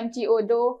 MTO 2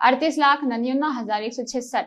38,99,166,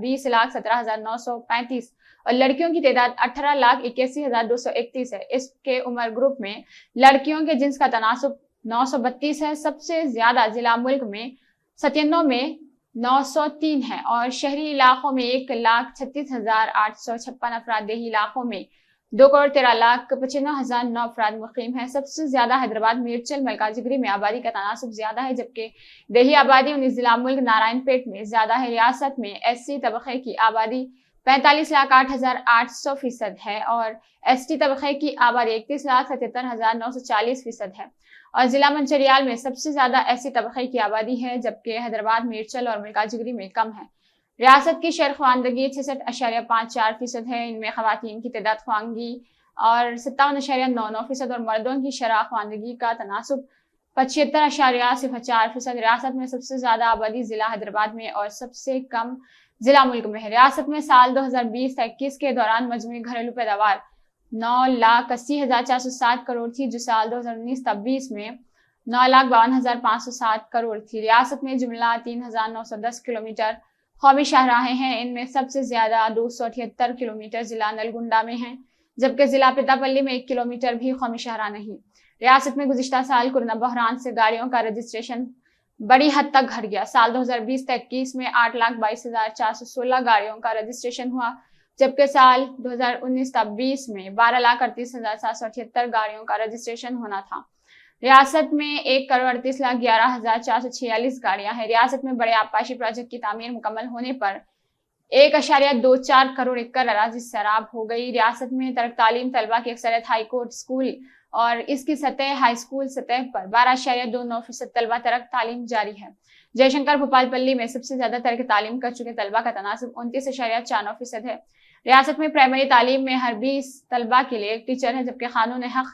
20,17,935 اور لڑکیوں کی تعداد 18,81,231 ہے۔ اس کے عمر گروپ میں لڑکیوں کے جنس کا تناسب 932 ہے۔ سب سے زیادہ ضلع ملک میں 97 میں 903 ہے اور شہری علاقوں میں 1,36,856 افراد، دیہی علاقوں میں 2,13,95,009 افراد مقیم ہیں۔ سب سے زیادہ حیدرآباد، میرچل، ملکاجگری میں آبادی کا تناسب زیادہ ہے، جبکہ دیہی آبادی 19 ضلع ملک نارائن پیٹ میں زیادہ ہے۔ ریاست میں ایس سی طبقے کی آبادی 45,08,800% ہے اور ایس ٹی طبقے کی آبادی 31,77,940% ہے اور ضلع منچریال میں سب سے زیادہ ایس سی طبقے کی آبادی ہے، جبکہ حیدرآباد، میرچل اور ملکاجگری میں کم ہے۔ ریاست کی شرح خواندگی 66.54% ہے، ان میں خواتین کی تعداد خواندگی اور 57.99% اور مردوں کی شرح خواندگی کا تناسب 75.04%۔ ریاست میں سب سے زیادہ آبادی ضلع حیدرآباد میں اور سب سے کم ضلع ملک میں ہے۔ ریاست میں سال 2020-21 کے دوران مجموعی گھریلو پیداوار 9,80,407 کروڑ تھی، جو سال 2019-20 میں 9,52,507 کروڑ تھی۔ ریاست میں جملہ 3,910 کلومیٹر قومی شاہراہیں ہیں، ان میں سب سے زیادہ 278 کلومیٹر ضلع نلگنڈا میں ہیں، جبکہ ضلع پیتاپلی میں 1 کلومیٹر بھی قومی شاہراہ نہیں۔ ریاست میں گزشتہ سال کورونا بحران سے گاڑیوں کا رجسٹریشن بڑی حد تک گھٹ گیا۔ سال 2020-21 میں 8,22,416 گاڑیوں کا رجسٹریشن ہوا، جبکہ سال 2019-20 میں 12,38,778 گاڑیوں کا رجسٹریشن ہونا تھا۔ ریاست میں 1,38,11,446 گاڑیاں ہیں۔ ریاست میں بڑے آبپاشی پروجیکٹ کی تعمیر مکمل ہونے پر 1.24 کروڑ ایکڑ اراضی سیراب ہو گئی۔ ریاست میں ترک تعلیم طلبہ کی اکثریت ہائی کورٹ اسکول اور اس کی سطح ہائی اسکول سطح پر 12.29% طلبہ ترک تعلیم جاری ہے۔ جے شنکر بھوپال پلی میں سب سے زیادہ ترک تعلیم کر چکے طلبہ کا تناسب 29.49% ہے۔ ریاست میں پرائمری تعلیم میں ہر 20 طلبہ کے لیے ایک ٹیچر ہے، جبکہ قانون حق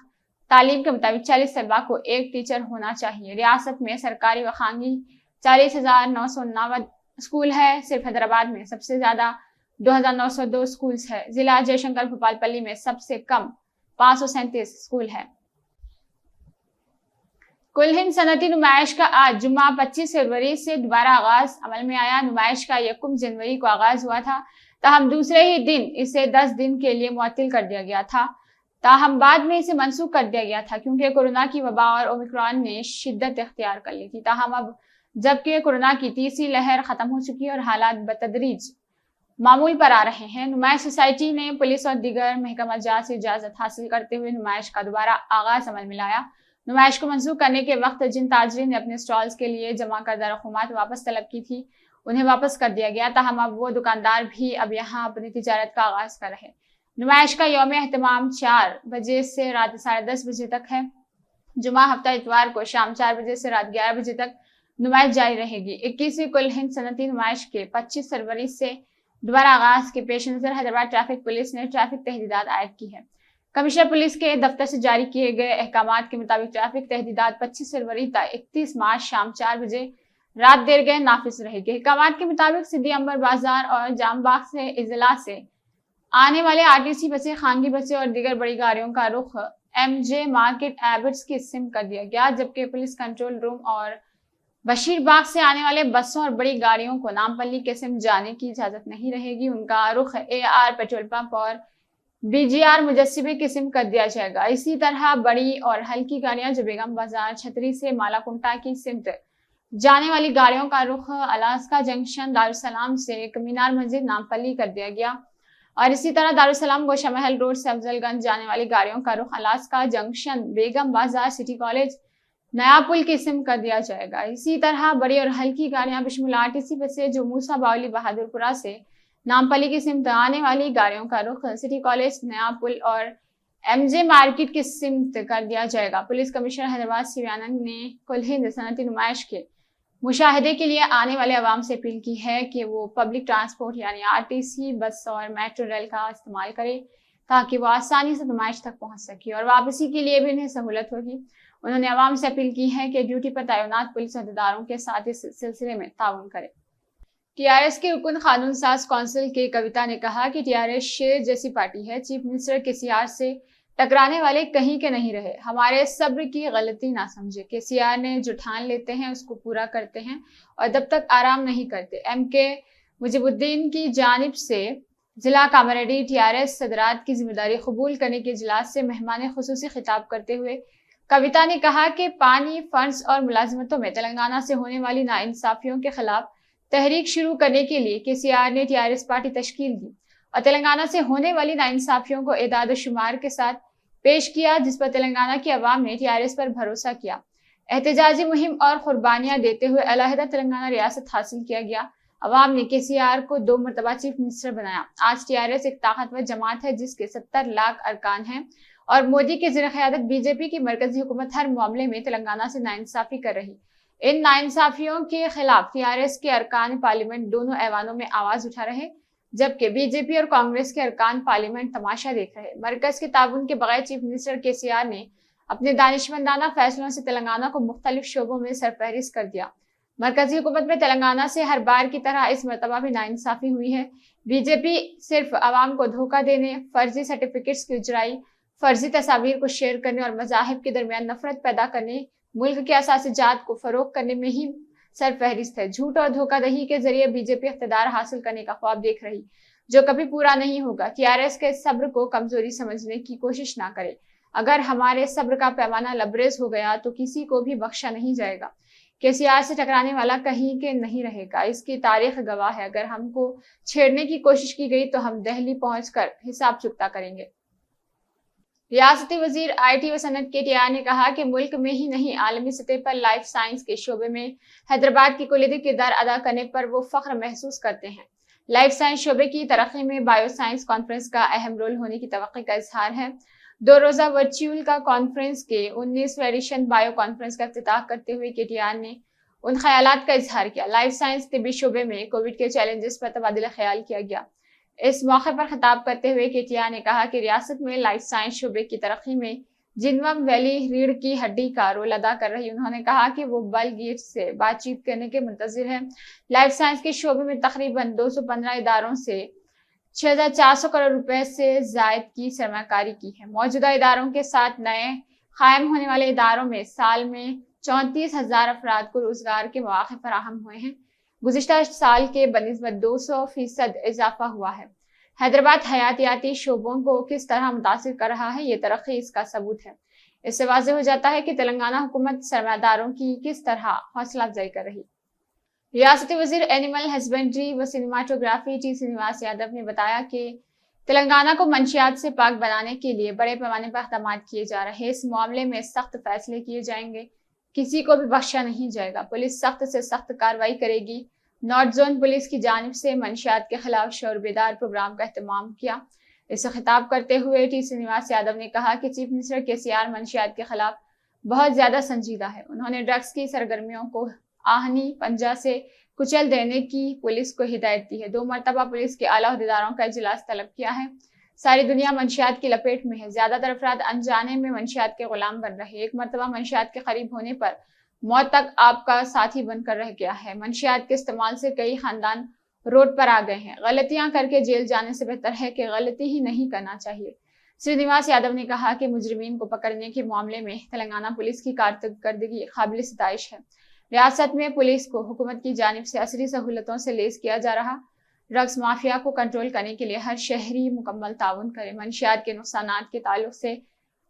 تعلیم کے مطابق 40 طلبہ کو ایک ٹیچر ہونا چاہیے۔ ریاست میں سرکاری و خانگی 40,959 اسکول ہے۔ صرف حیدرآباد میں سب سے زیادہ 2,902 اسکولز ہے۔ ضلع جے شنکر بھوپال پلی میں سب سے کم 537 اسکول ہے۔ کل ہند صنعتی نمائش کا آج جمعہ 25 فروری سے دوبارہ آغاز عمل میں آیا۔ نمائش کا 1 جنوری کو آغاز ہوا تھا، تاہم دوسرے ہی دن اسے 10 دن کے لیے معطل کر دیا گیا تھا، تاہم بعد میں اسے منسوخ کر دیا گیا تھا کیونکہ کورونا کی وبا اور اومیکرون نے شدت اختیار کر لی تھی۔ تاہم اب جبکہ کورونا کی تیسری لہر ختم ہو چکی ہے اور حالات بتدریج معمول پر آ رہے ہیں، نمائش سوسائٹی نے پولیس اور دیگر محکمہ جات سے اجازت حاصل کرتے ہوئے نمائش کا دوبارہ آغاز عمل میں لایا۔ نمائش کو منسوخ کرنے کے وقت جن تاجرین نے اپنے سٹالز کے لیے جمع کردہ رقومات واپس طلب کی تھی، انہیں واپس کر دیا گیا، تاہم اب وہ دکاندار بھی اب یہاں اپنی تجارت کا آغاز کر رہے۔ نمائش کا یوم اہتمام 4 بجے سے رات 10:30 بجے تک ہے۔ جمعہ ہفتہ اتوار کو شام 4 بجے سے رات 11 بجے تک نمائش جاری رہے گی۔ 21ویں کل ہند صنعتی نمائش کے 25 فروری سے دوبارہ آغاز کے پیش نظر حیدرآباد ٹریفک پولیس نے ٹریفک تحدیدات عائد کی ہے۔ کمشنر پولیس کے دفتر سے جاری کیے گئے احکامات کے مطابق ٹریفک تحدیدات 25 فروری تا 31 مارچ شام 4 بجے رات دیر گئے نافذ رہے گی۔ احکامات کے مطابق سدھی امبر بازار اور جام باغ سے اضلاع سے آنے والے RTC بسیں، خانگی بسیں اور دیگر بڑی گاڑیوں کا رخ MJ مارکیٹ ایبٹس کی سمت کر دیا گیا، جبکہ پولیس کنٹرول روم اور بشیر باغ سے آنے والے بسوں اور بڑی گاڑیوں کو نامپلی کے سمت جانے کی اجازت نہیں رہے گی۔ ان کا رخ AR پیٹرول پمپ اور BGR مجسمے کی سمت کر دیا جائے گا۔ اسی طرح بڑی اور ہلکی گاڑیاں جو بیگم بازار چھتری سے مالا کنٹا کی سمت جانے والی گاڑیوں کا رخ الاسکا جنکشن دارالسلام سے مینار مسجد نامپلی کر دیا گیا، اور اسی طرح دارالسلام گوشہ محل روڈ سے افضل گنج جانے والی گاڑیوں کا رخ الاسکا جنکشن بیگم بازار سٹی کالج نیا پل کی سمت کر دیا جائے گا۔ اسی طرح بڑی اور ہلکی گاڑیاں بشمول RTC بسیں جو موسیٰ باولی بہادر پورہ سے نامپلی کی سمت آنے والی گاڑیوں کا رخ سٹی کالج نیا پل اور MJ مارکیٹ کی سمت کر دیا جائے گا۔ پولیس کمشنر حیدرآباد CVآنند نے کل ہند صنعتی نمائش کے مشاہدے کے لیے آنے والے عوام سے اپیل کی ہے کہ وہ پبلک ٹرانسپورٹ یعنی RTC بس اور میٹرو ریل کا استعمال کرے تاکہ وہ آسانی سے نمائش تک پہنچ سکے اور واپسی کے لیے بھی انہیں سہولت ہوگی۔ انہوں نے عوام سے اپیل کی ہے کہ ڈیوٹی پر تعینات پولیس عہدیداروں کے ساتھ اس سلسلے میں تعاون کرے۔ TRS کے رکن قانون ساز کونسل کے کویتا نے کہا کہ TRS شیر جیسی پارٹی ہے، چیف منسٹر KCR سے ٹکرانے والے کہیں کے نہیں رہے، ہمارے صبر کی غلطی نہ سمجھے، KCR نے جو ٹھان لیتے ہیں اس کو پورا کرتے ہیں اور جب تک آرام نہیں کرتے۔ MK مجیب الدین کی جانب سے ضلع کاماریڈی TRS صدرات کی ذمہ داری قبول کرنے کے اجلاس سے مہمان خصوصی خطاب کرتے ہوئے کویتا نے کہا کہ پانی، فنڈز اور ملازمتوں میں تلنگانہ سے ہونے والی ناانصافیوں کے خلاف تحریک شروع کرنے کے لیے KCR نے TRS پارٹی تشکیل دی اور تلنگانہ سے ہونے والی ناانصافیوں کو اعداد و شمار کے ساتھ پیش کیا، جس پر تلنگانہ کی عوام نے TRS پر بھروسہ کیا۔ احتجاجی مہم اور قربانیاں دیتے ہوئے علیحدہ تلنگانہ ریاست حاصل کیا گیا۔ عوام نے KCR کو 2 مرتبہ چیف منسٹر بنایا۔ آج TRS ایک طاقتور جماعت ہے جس کے 70 لاکھ ارکان ہیں اور مودی کے زیر قیادت BJP کی مرکزی حکومت ہر معاملے میں تلنگانہ سے ناانصافی کر رہی۔ ان ناانصافیوں کے خلاف TRS کے ارکان پارلیمنٹ دونوں ایوانوں میں آواز اٹھا رہے، جبکہ BJP اور کانگریس کے ارکان پارلیمنٹ تماشا دیکھ رہے۔ مرکز کے تعاون کے بغیر چیف منسٹر KCR نے اپنے دانشمندانہ فیصلوں سے تلنگانہ کو مختلف شعبوں میں سرفہرست کر دیا۔ مرکزی حکومت میں تلنگانہ سے ہر بار کی طرح اس مرتبہ بھی ناانصافی ہوئی ہے۔ BJP صرف عوام کو دھوکہ دینے، فرضی سرٹیفکیٹس کی اجرائی، فرضی تصاویر کو شیئر کرنے اور مذاہب کے درمیان نفرت پیدا کرنے، ملک کے اساسی جات کو فروغ کرنے میں ہی سرفہرست ہے۔ جھوٹ اور دھوکہ دہی کے ذریعے BJP اقتدار حاصل کرنے کا خواب دیکھ رہی، جو کبھی پورا نہیں ہوگا۔ TRS کے صبر کو کمزوری سمجھنے کی کوشش نہ کرے۔ اگر ہمارے صبر کا پیمانہ لبریز ہو گیا تو کسی کو بھی بخشا نہیں جائے گا۔ KCR سے ٹکرانے والا کہیں کے نہیں رہے گا، اس کی تاریخ گواہ ہے۔ اگر ہم کو چھیڑنے کی کوشش کی گئی تو ہم دہلی پہنچ کر حساب چکتا کریں گے۔ ریاستی وزیر IT و صنعت KTR نے کہا کہ ملک میں ہی نہیں، عالمی سطح پر لائف سائنس کے شعبے میں حیدرآباد کی کلیدی کردار ادا کرنے پر وہ فخر محسوس کرتے ہیں۔ لائف سائنس شعبے کی ترقی میں بائیو سائنس کانفرنس کا اہم رول ہونے کی توقع کا اظہار ہے۔ 2 روزہ ورچوئل کانفرنس کے 19ویں ایڈیشن بائیو کانفرنس کا افتتاح کرتے ہوئے KTR نے ان خیالات کا اظہار کیا۔ لائف سائنس طبی شعبے میں کووڈ کے چیلنجز پر تبادلہ خیال کیا گیا۔ اس موقع پر خطاب کرتے ہوئے KTR نے کہا کہ ریاست میں لائف سائنس شعبے کی ترقی میں جنوم ویلی ریڑھ کی ہڈی کا رول ادا کر رہی۔ انہوں نے کہا کہ وہ بل گیٹس سے بات چیت کرنے کے منتظر ہیں۔ لائف سائنس کے شعبے میں تقریباً 215 اداروں سے 6400 کروڑ روپے سے زائد کی سرمایہ کاری کی ہے۔ موجودہ اداروں کے ساتھ نئے قائم ہونے والے اداروں میں سال میں 34,000 افراد کو روزگار کے مواقع فراہم ہوئے ہیں۔ گزشتہ سال کے بنسبت 200% اضافہ ہوا ہے۔ حیدرآباد حیاتیاتی شعبوں کو کس طرح متاثر کر رہا ہے، یہ ترقی اس کا ثبوت ہے۔ اس سے واضح ہو جاتا ہے کہ تلنگانہ حکومت سرمایہ داروں کی کس طرح حوصلہ افزائی کر رہی۔ ریاستی وزیر اینیمل ہسبینڈری و سنیماٹوگرافی T سرینواس یادو نے بتایا کہ تلنگانہ کو منشیات سے پاک بنانے کے لیے بڑے پیمانے پر اقدامات کیے جا رہے ہیں۔ اس معاملے میں سخت فیصلے کیے جائیں گے، کسی کو بھی بخشا نہیں جائے گا۔ پولیس سخت سے سخت کارروائی کرے گی۔ نارتھ زون پولیس کی جانب سے منشیات کے خلاف شعور بیدار پروگرام کا اہتمام کیا۔ اس سے خطاب کرتے ہوئے T سرینواس یادو نے کہا کہ چیف منسٹر KCR منشیات کے خلاف بہت زیادہ سنجیدہ ہے۔ انہوں نے ڈرگس کی سرگرمیوں کو آہنی پنجہ سے کچل دینے کی پولیس کو ہدایت دی ہے۔ 2 مرتبہ پولیس کے اعلیٰ عہدیداروں کا اجلاس طلب کیا ہے۔ ساری دنیا منشیات کی لپیٹ میں ہے۔ زیادہ تر افراد انجانے میں منشیات کے غلام بن رہے۔ ایک مرتبہ منشیات کے قریب ہونے پر موت تک آپ کا ساتھی بن کر رہ گیا ہے۔ منشیات کے استعمال سے کئی خاندان روڈ پر آ گئے ہیں۔ غلطیاں کر کے جیل جانے سے بہتر ہے کہ غلطی ہی نہیں کرنا چاہیے۔ سرینواس یادو نے کہا کہ مجرمین کو پکڑنے کے معاملے میں تلنگانہ پولیس کی کارکردگی قابل ستائش ہے۔ ریاست میں پولیس کو حکومت کی جانب سے عصری سہولتوں سے لیس کیا جا رہا۔ ڈرگس مافیا کو کنٹرول کرنے کے لیے ہر شہری مکمل تعاون کرے۔ منشیات کے نقصانات کے تعلق سے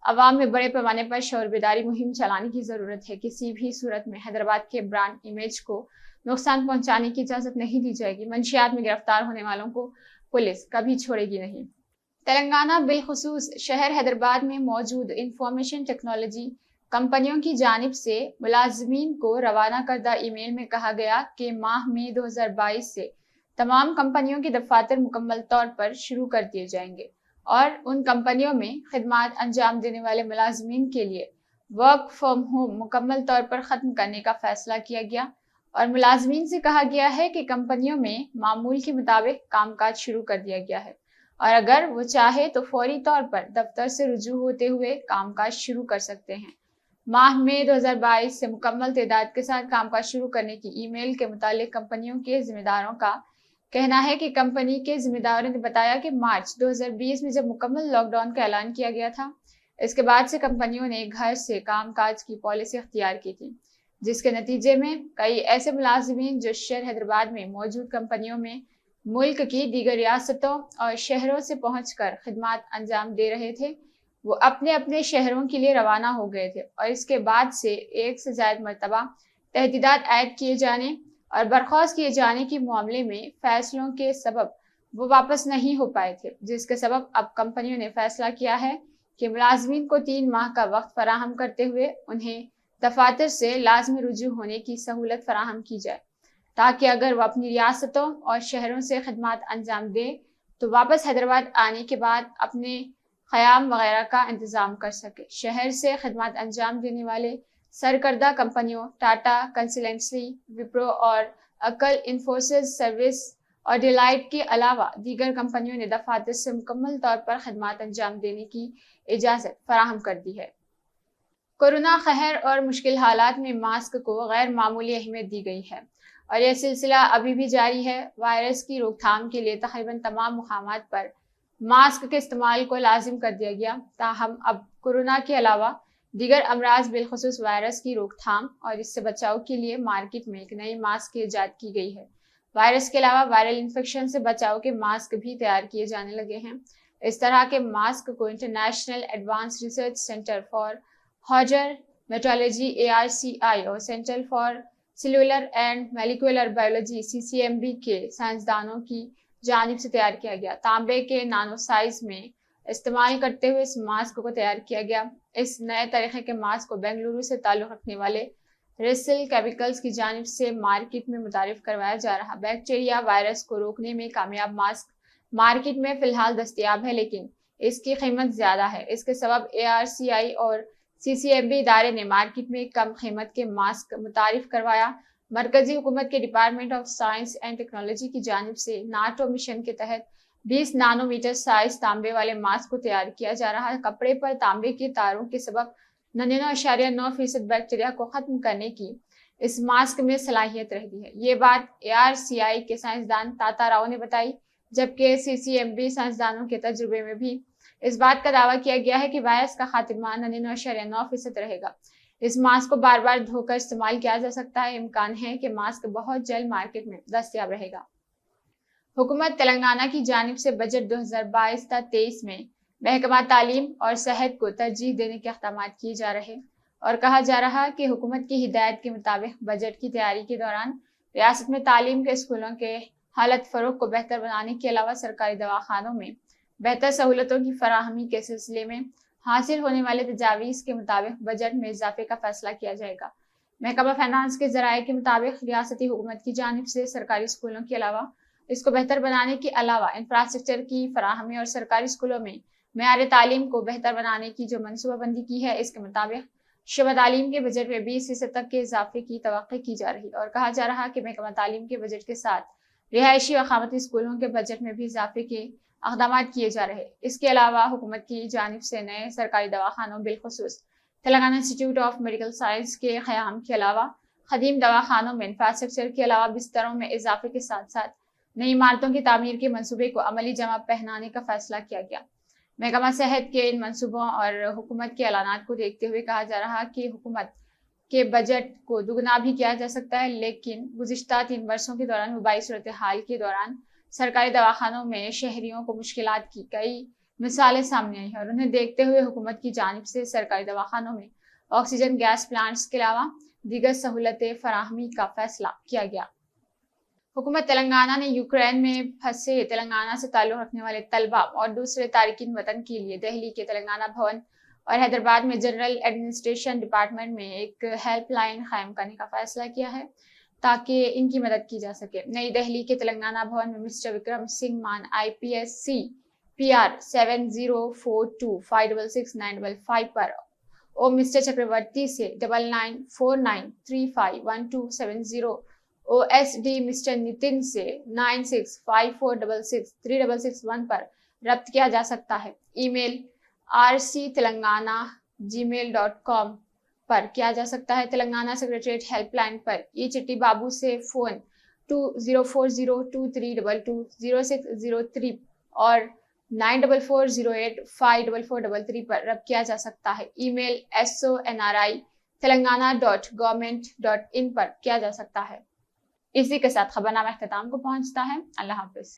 عوام میں بڑے پیمانے پر شعور بیداری مہم چلانے کی ضرورت ہے۔ کسی بھی صورت میں حیدرآباد کے برانڈ امیج کو نقصان پہنچانے کی اجازت نہیں دی جائے گی۔ منشیات میں گرفتار ہونے والوں کو پولیس کبھی چھوڑے گی نہیں۔ تلنگانہ بالخصوص شہر حیدرآباد میں موجود انفارمیشن ٹیکنالوجی کمپنیوں کی جانب سے ملازمین کو روانہ کردہ ای میل میں کہا گیا کہ ماہ مئی 2022 سے تمام کمپنیوں کے دفاتر مکمل طور پر شروع کر دیے جائیں گے اور ان کمپنیوں میں خدمات انجام دینے والے ملازمین کے لیے ورک فرام ہوم مکمل طور پر ختم کرنے کا فیصلہ کیا گیا اور ملازمین سے کہا گیا ہے کہ کمپنیوں میں معمول کے مطابق کام کاج شروع کر دیا گیا ہے اور اگر وہ چاہے تو فوری طور پر دفتر سے رجوع ہوتے ہوئے کام کاج شروع کر سکتے ہیں۔ ماہ مئی 2022 سے مکمل تعداد کے ساتھ کام کاج شروع کرنے کی ای میل کے متعلق کمپنیوں کے ذمہ داروں کا کہنا ہے کہ کمپنی کے ذمہ داروں نے بتایا کہ مارچ 2020 میں جب مکمل لاک ڈاؤن کا اعلان کیا گیا تھا، اس کے بعد سے کمپنیوں نے گھر سے کام کاج کی پالیسی اختیار کی تھی، جس کے نتیجے میں کئی ایسے ملازمین جو شہر حیدرآباد میں موجود کمپنیوں میں ملک کی دیگر ریاستوں اور شہروں سے پہنچ کر خدمات انجام دے رہے تھے، وہ اپنے اپنے شہروں کے لیے روانہ ہو گئے تھے اور اس کے بعد سے ایک سے زائد مرتبہ تحدیدات عائد کیے جانے اور برخاست کیے جانے کے معاملے میں فیصلوں کے سبب وہ واپس نہیں ہو پائے تھے، جس کے سبب اب کمپنیوں نے فیصلہ کیا ہے کہ ملازمین کو 3 ماہ کا وقت فراہم کرتے ہوئے انہیں دفاتر سے لازمی رجوع ہونے کی سہولت فراہم کی جائے، تاکہ اگر وہ اپنی ریاستوں اور شہروں سے خدمات انجام دے تو واپس حیدرآباد آنے کے بعد اپنے قیام وغیرہ کا انتظام کر سکے۔ شہر سے خدمات انجام دینے والے سرکردہ کمپنیوں ٹاٹا کنسلٹنسی، وپرو اور اکل انفوسس سروس اور ڈیلائٹ کے علاوہ دیگر کمپنیوں نے دفاتر سے مکمل طور پر خدمات انجام دینے کی اجازت فراہم کر دی ہے۔ کورونا قہر اور مشکل حالات میں ماسک کو غیر معمولی اہمیت دی گئی ہے اور یہ سلسلہ ابھی بھی جاری ہے۔ وائرس کی روک تھام کے لیے تقریباً تمام مقامات پر ماسک کے استعمال کو لازم کر دیا گیا، تاہم اب کورونا کے علاوہ دیگر امراض بالخصوص وائرس کی روک تھام اور اس سے بچاؤ کے لیے مارکیٹ میں ایک نئی ماسک کی ایجاد کی گئی ہے۔ وائرس کے علاوہ وائرل انفیکشن سے بچاؤ کے ماسک بھی تیار کیے جانے لگے ہیں۔ اس طرح کے ماسک کو international advance research centre for ہاجر میٹالرجی ARCI اور centre for cellular and molecular biology CCMB کے سائنسدانوں کی جانب سے تیار کیا گیا۔ تانبے کے نانو سائز میں استعمال کرتے ہوئے اس ماسک کو تیار کیا گیا۔ اس نئے طریقے کے ماسک کو بنگلورو سے تعلق رکھنے والے ریسل کیمیکلز کی جانب سے مارکیٹ میں متعارف کروایا جا رہا بیکٹیریا وائرس کو روکنے میں کامیاب ماسک مارکیٹ میں فی الحال دستیاب ہے، لیکن اس کی قیمت زیادہ ہے۔ اس کے سبب ARCI اور CCMB ادارے نے مارکیٹ میں کم قیمت کے ماسک متعارف کروایا۔ مرکزی حکومت کے department of science and technology کی جانب سے ناٹو مشن کے تحت 20 نانو میٹر سائز تانبے والے ماسک کو تیار کیا جا رہا ہے۔ کپڑے پر تانبے کے تاروں کے سبب 99.9% بیکٹیریا کو ختم کرنے کی اس ماسک میں صلاحیت رہتی ہے۔ یہ بات ARCI کے سائنسدان تاتا راؤ نے بتائی، جبکہ CCMB سائنسدانوں کے تجربے میں بھی اس بات کا دعویٰ کیا گیا ہے کہ وائرس کا خاتمہ 99.9% رہے گا۔ اس ماسک کو بار بار دھو کر استعمال کیا جا سکتا ہے۔ امکان ہے کہ ماسک بہت جلد مارکیٹ میں دستیاب رہے گا۔ حکومت تلنگانہ کی جانب سے بجٹ 2022-23 میں محکمہ تعلیم اور صحت کو ترجیح دینے کے اقدامات کیے جا رہے اور کہا جا رہا کہ حکومت کی ہدایت کے مطابق بجٹ کی تیاری کے دوران ریاست میں تعلیم کے اسکولوں کے حالت فروغ کو بہتر بنانے کے علاوہ سرکاری دواخانوں میں بہتر سہولتوں کی فراہمی کے سلسلے میں حاصل ہونے والے تجاویز کے مطابق بجٹ میں اضافے کا فیصلہ کیا جائے گا۔ محکمہ فائنانس کے ذرائع کے مطابق ریاستی حکومت کی جانب سے سرکاری اسکولوں کے علاوہ اس کو بہتر بنانے کے علاوہ انفراسٹرکچر کی فراہمی اور سرکاری اسکولوں میں معیار تعلیم کو بہتر بنانے کی جو منصوبہ بندی کی ہے، اس کے مطابق شعبہ تعلیم کے بجٹ میں 20% تک کے اضافے کی توقع کی جا رہی اور کہا جا رہا کہ محکمہ تعلیم کے بجٹ کے ساتھ رہائشی و اقامتی اسکولوں کے بجٹ میں بھی اضافے کے اقدامات کیے جا رہے۔ اس کے علاوہ حکومت کی جانب سے نئے سرکاری دواخانوں بالخصوص تلنگانہ انسٹی ٹیوٹ آف میڈیکل سائنس کے قیام کے علاوہ قدیم دواخانوں میں انفراسٹرکچر کے علاوہ بستروں میں اضافے کے ساتھ ساتھ نئی عمارتوں کی تعمیر کے منصوبے کو عملی جامہ پہنانے کا فیصلہ کیا گیا۔ محکمہ صحت کے ان منصوبوں اور حکومت کے اعلانات کو دیکھتے ہوئے کہا جا رہا کہ حکومت کے بجٹ کو دگنا بھی کیا جا سکتا ہے، لیکن گزشتہ 3 برسوں کے دوران وبائی صورتحال کے دوران سرکاری دواخانوں میں شہریوں کو مشکلات کی کئی مثالیں سامنے آئی ہیں اور انہیں دیکھتے ہوئے حکومت کی جانب سے سرکاری دواخانوں میں آکسیجن گیس پلانٹس کے علاوہ دیگر سہولتیں فراہمی کا فیصلہ کیا گیا۔ حکومت تلنگانہ نے یوکرین میں پھنسے تلنگانہ سے تعلق رکھنے والے طلبہ اور دوسرے تارکین وطن کے لیے دہلی کے تلنگانہ بھون اور حیدرآباد میں جنرل ایڈمنسٹریشن ڈپارٹمنٹ میں ایک ہیلپ لائن قائم کرنے کا فیصلہ کیا ہے تاکہ ان کی مدد کی جا سکے۔ نئی دہلی کے تلنگانہ بھون میں مسٹر وکرم سنگھ مان IPS PR 7042566955 پر اور مسٹر چکرورتی سے 9949351270 OSD مسٹر نتن سے 9654663661 پر رابط کیا جا سکتا ہے۔ ای میل rctelangana@gmail.com پر کیا جا سکتا ہے۔ تلنگانہ سیکریٹریٹ ہیلپ لائن پر چٹی بابو سے فون 204023220603 اور 9440854433 پر رابط کیا جا سکتا ہے۔ ای میل sonri@telangana.government.in پر کیا جا سکتا ہے۔ اسی کے ساتھ خبرنامہ اختتام کو پہنچتا ہے۔ اللہ حافظ۔